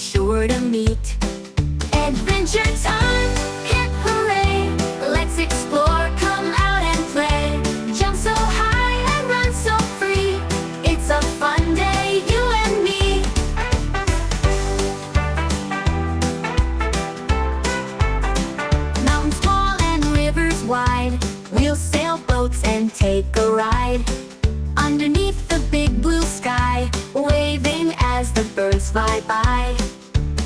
sure to meet. Adventure time, hip hooray! Let's explore, come out and play. Jump so high and run so free. It's a fun day, you and me. Mountains tall and rivers wide, we'll sail boats and take a ride. Underneath the big blue sky, waving as the birds fly by.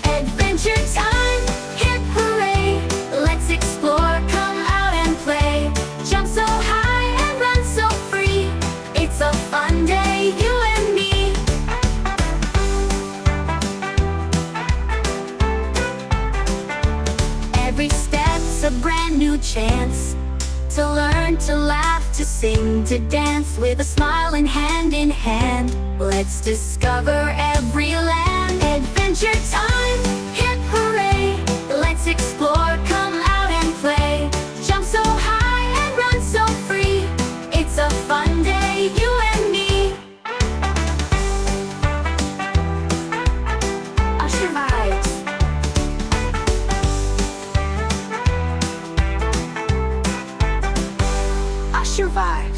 Adventure time, hip hooray! Let's explore, come out and play. Jump so high and run so free. It's a fun day, you and me. Every step's a brand new chance to learn, to laugh, to sing, to dance. With a smile and hand in hand, let's discover every land. Adventure time, hip hooray! Let's explore, come out and play. Jump so high and run so free. It's a fun day, you and me. Usher vibes. Usher vibes.